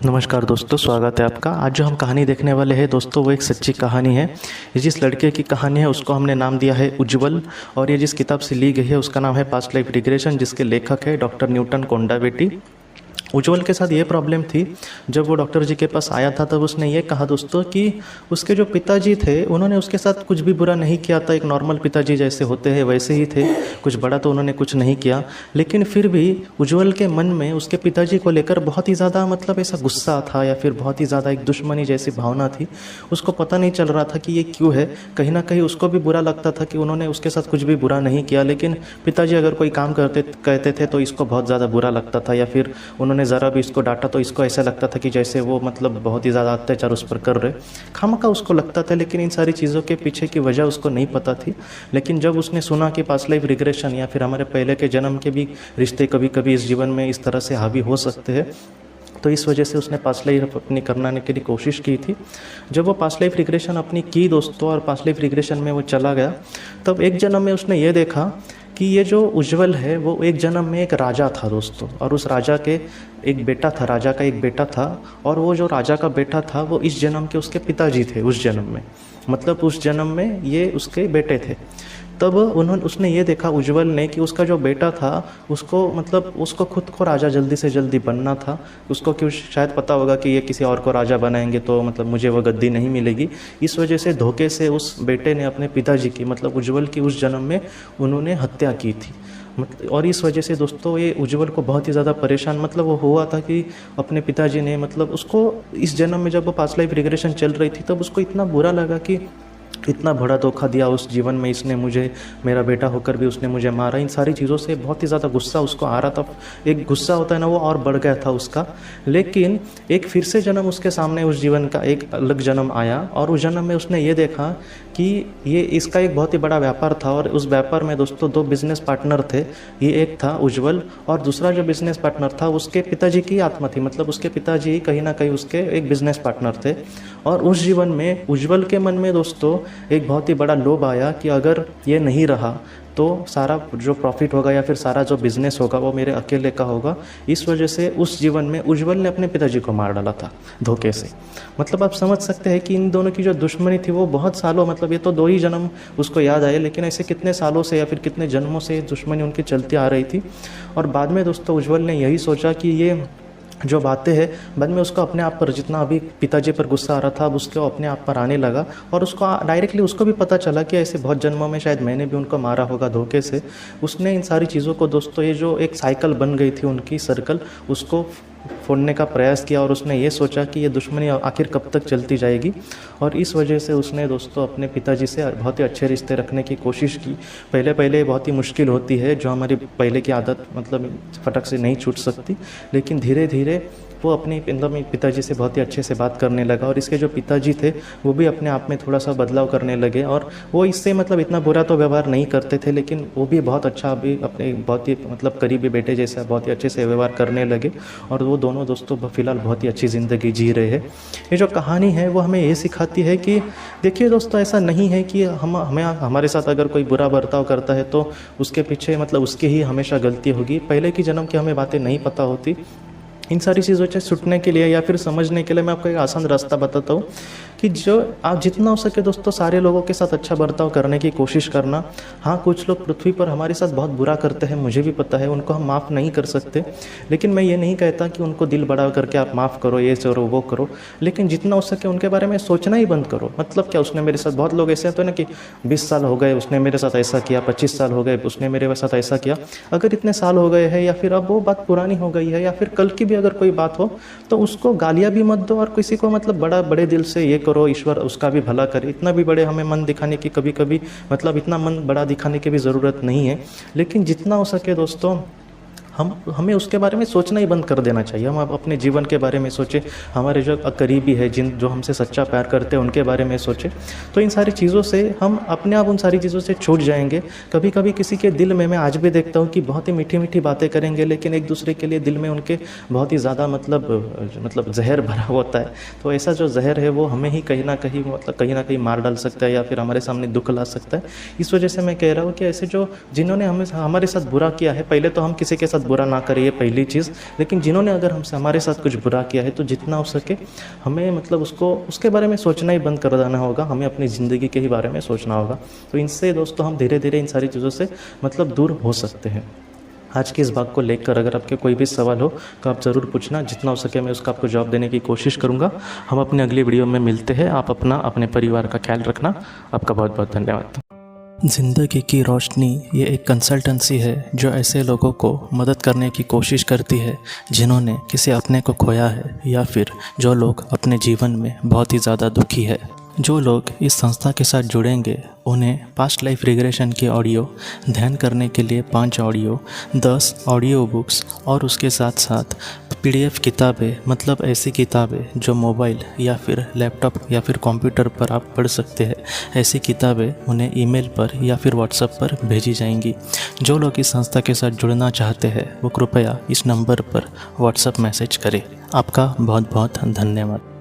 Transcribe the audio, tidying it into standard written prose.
नमस्कार दोस्तों, स्वागत है आपका। आज जो हम कहानी देखने वाले हैं दोस्तों, वो एक सच्ची कहानी है। जिस लड़के की कहानी है उसको हमने नाम दिया है उज्जवल, और ये जिस किताब से ली गई है उसका नाम है पास्ट लाइफ रिग्रेशन, जिसके लेखक है डॉक्टर न्यूटन कोंडावेटी। उज्जवल के साथ ये प्रॉब्लम थी, जब वो डॉक्टर जी के पास आया था तब उसने ये कहा दोस्तों कि उसके जो पिताजी थे उन्होंने उसके साथ कुछ भी बुरा नहीं किया था। एक नॉर्मल पिताजी जैसे होते हैं वैसे ही थे, कुछ बड़ा तो उन्होंने कुछ नहीं किया। लेकिन फिर भी उज्जवल के मन में उसके पिताजी को लेकर बहुत ही ज़्यादा ऐसा गुस्सा था, या फिर बहुत ही ज़्यादा एक दुश्मनी जैसी भावना थी। उसको पता नहीं चल रहा था कि ये क्यों है। कहीं ना कहीं उसको भी बुरा लगता था कि उन्होंने उसके साथ कुछ भी बुरा नहीं किया, लेकिन पिताजी अगर कोई काम कहते थे तो इसको बहुत ज़्यादा बुरा लगता था, या फिर उन्होंने ज़रा भी इसको डांटा तो इसको ऐसा लगता था कि जैसे वो बहुत ही ज़्यादा अत्याचार उस पर कर रहे। खामखा उसको लगता था, लेकिन इन सारी चीज़ों के पीछे की वजह उसको नहीं पता थी। लेकिन जब उसने सुना कि पास्ट लाइफ रिग्रेशन या फिर हमारे पहले के जन्म के भी रिश्ते कभी कभी इस जीवन में इस तरह से हावी हो सकते हैं, तो इस वजह से उसने पास्ट लाइफ अपनी करने के लिए कोशिश की थी। जब वो पास्ट लाइफ रिग्रेशन अपनी की दोस्तों, और पास्ट लाइफ रिग्रेशन में वो चला गया, तब एक जन्म में उसने ये देखा कि ये जो उज्जवल है वो एक जन्म में एक राजा था दोस्तों, और उस राजा के एक बेटा था, राजा का एक बेटा था। और वो जो राजा का बेटा था वो इस जन्म के उसके पिताजी थे। उस जन्म में उस जन्म में ये उसके बेटे थे। तब उसने ये देखा उज्जवल ने कि उसका जो बेटा था उसको खुद को राजा जल्दी से जल्दी बनना था। उसको क्यों शायद पता होगा कि ये किसी और को राजा बनाएंगे तो मुझे वो गद्दी नहीं मिलेगी। इस वजह से धोखे से उस बेटे ने अपने पिताजी की उज्जवल की उस जन्म में उन्होंने हत्या की थी। और इस वजह से दोस्तों ये उज्जवल को बहुत ही ज़्यादा परेशान वो हुआ था कि अपने पिताजी ने उसको इस जन्म में जब वो पास्ट लाइफ रिग्रेशन चल रही थी तब उसको इतना बुरा लगा कि इतना बड़ा धोखा दिया उस जीवन में इसने मुझे, मेरा बेटा होकर भी उसने मुझे मारा। इन सारी चीज़ों से बहुत ही ज़्यादा गुस्सा उसको आ रहा था। एक गुस्सा होता है ना, वो और बढ़ गया था उसका। लेकिन एक फिर से जन्म उसके सामने, उस जीवन का एक अलग जन्म आया, और उस जन्म में उसने ये देखा कि ये इसका एक बहुत ही बड़ा व्यापार था। और उस व्यापार में दोस्तों दो बिजनेस पार्टनर थे। ये एक था उज्जवल, और दूसरा जो बिजनेस पार्टनर था उसके पिताजी की आत्मा थी। उसके पिताजी ही कहीं ना कहीं उसके एक बिजनेस पार्टनर थे। और उस जीवन में उज्जवल के मन में दोस्तों एक बहुत ही बड़ा लोभ आया कि अगर ये नहीं रहा तो सारा जो प्रॉफिट होगा या फिर सारा जो बिजनेस होगा वो मेरे अकेले का होगा। इस वजह से उस जीवन में उज्जवल ने अपने पिताजी को मार डाला था धोखे से। आप समझ सकते हैं कि इन दोनों की जो दुश्मनी थी वो बहुत सालों, ये तो 2 ही जन्म उसको याद आए, लेकिन ऐसे कितने सालों से या फिर कितने जन्मों से दुश्मनी उनकी चलती आ रही थी। और बाद में दोस्तों उज्जवल ने यही सोचा कि ये जो बातें हैं, बाद में उसको अपने आप पर, जितना अभी पिताजी पर गुस्सा आ रहा था अब उसको अपने आप पर आने लगा। और उसको डायरेक्टली उसको भी पता चला कि ऐसे बहुत जन्मों में शायद मैंने भी उनको मारा होगा धोखे से। उसने इन सारी चीज़ों को दोस्तों, ये जो एक साइकिल बन गई थी उनकी सर्कल, उसको फोड़ने का प्रयास किया। और उसने ये सोचा कि ये दुश्मनी आखिर कब तक चलती जाएगी। और इस वजह से उसने दोस्तों अपने पिताजी से बहुत ही अच्छे रिश्ते रखने की कोशिश की। पहले बहुत ही मुश्किल होती है, जो हमारी पहले की आदत फटक से नहीं छूट सकती, लेकिन धीरे धीरे वो अपने पिताजी से बहुत ही अच्छे से बात करने लगा। और इसके जो पिताजी थे वो भी अपने आप में थोड़ा सा बदलाव करने लगे, और वो इससे इतना बुरा तो व्यवहार नहीं करते थे, लेकिन वो भी बहुत अच्छा, अभी अपने बहुत ही करीबी बेटे जैसा बहुत ही अच्छे से व्यवहार करने लगे। और वो दोनों दोस्तों फिलहाल बहुत ही अच्छी ज़िंदगी जी रहे हैं। ये जो कहानी है वो हमें ये सिखाती है कि देखिए दोस्तों, ऐसा नहीं है कि हमारे साथ अगर कोई बुरा बर्ताव करता है तो उसके पीछे उसकी ही हमेशा गलती होगी। पहले की जन्म की हमें बातें नहीं पता होती। इन सारी चीज़ों से छूटने के लिए या फिर समझने के लिए मैं आपको एक आसान रास्ता बताता हूँ कि जो आप जितना हो सके दोस्तों सारे लोगों के साथ अच्छा बर्ताव करने की कोशिश करना। हाँ, कुछ लोग पृथ्वी पर हमारे साथ बहुत बुरा करते हैं, मुझे भी पता है, उनको हम माफ़ नहीं कर सकते। लेकिन मैं ये नहीं कहता कि उनको दिल बड़ा करके आप माफ़ करो, ये करो वो करो, लेकिन जितना हो सके उनके बारे में सोचना ही बंद करो। क्या उसने मेरे साथ, बहुत लोग ऐसे होते हैं ना कि 20 साल हो गए उसने मेरे साथ ऐसा किया, 25 साल हो गए उसने मेरे साथ ऐसा किया। अगर इतने साल हो गए हैं या फिर अब वो बात पुरानी हो गई है या फिर कल की भी अगर कोई बात हो तो उसको गालियाँ भी मत दो, और किसी को बड़े दिल से ये करो ईश्वर उसका भी भला करे। इतना भी बड़े हमें मन दिखाने की कभी इतना मन बड़ा दिखाने की भी ज़रूरत नहीं है। लेकिन जितना हो सके दोस्तों हमें उसके बारे में सोचना ही बंद कर देना चाहिए। हम अपने जीवन के बारे में सोचें, हमारे जो करीबी है, जो हमसे सच्चा प्यार करते हैं उनके बारे में सोचें। तो इन सारी चीज़ों से हम अपने आप उन सारी चीज़ों से छूट जाएंगे। कभी कभी किसी के दिल में, मैं आज भी देखता हूँ कि बहुत ही मीठी मीठी बातें करेंगे, लेकिन एक दूसरे के लिए दिल में उनके बहुत ही ज़्यादा जहर भरा होता है। तो ऐसा जो जहर है वो हमें ही कहीं ना कहीं मार डाल सकता है या फिर हमारे सामने दुख ला सकता है। इस वजह से मैं कह रहा हूँ कि ऐसे जो जिन्होंने हमें हमारे साथ बुरा किया है, पहले तो हम किसी के साथ साथ बुरा ना करें, ये पहली चीज़। लेकिन जिन्होंने अगर हमसे हमारे साथ कुछ बुरा किया है तो जितना हो सके हमें मतलब उसको उसके बारे में सोचना ही बंद कर देना होगा, हमें अपनी ज़िंदगी के ही बारे में सोचना होगा। तो इनसे दोस्तों हम धीरे धीरे इन सारी चीज़ों से मतलब दूर हो सकते हैं। आज की इस बात को लेकर अगर आपके कोई भी सवाल हो तो आप ज़रूर पूछना, जितना हो सके मैं उसका आपको जवाब देने की कोशिश करूँगा। हम अपनी अगली वीडियो में मिलते हैं। आप अपना अपने परिवार का ख्याल रखना। आपका बहुत बहुत धन्यवाद। ज़िंदगी की रोशनी ये एक कंसल्टेंसी है जो ऐसे लोगों को मदद करने की कोशिश करती है जिन्होंने किसी अपने को खोया है या फिर जो लोग अपने जीवन में बहुत ही ज़्यादा दुखी है। जो लोग इस संस्था के साथ जुड़ेंगे उन्हें पास्ट लाइफ रिग्रेशन के ऑडियो, ध्यान करने के लिए 5 ऑडियो, 10 ऑडियो बुक्स और उसके साथ साथ PDF किताबें, मतलब ऐसी किताबें जो मोबाइल या फिर लैपटॉप या फिर कंप्यूटर पर आप पढ़ सकते हैं, ऐसी किताबें उन्हें ईमेल पर या फिर व्हाट्सएप पर भेजी जाएंगी। जो लोग इस संस्था के साथ जुड़ना चाहते हैं वो कृपया इस नंबर पर व्हाट्सएप मैसेज करें। आपका बहुत बहुत धन्यवाद।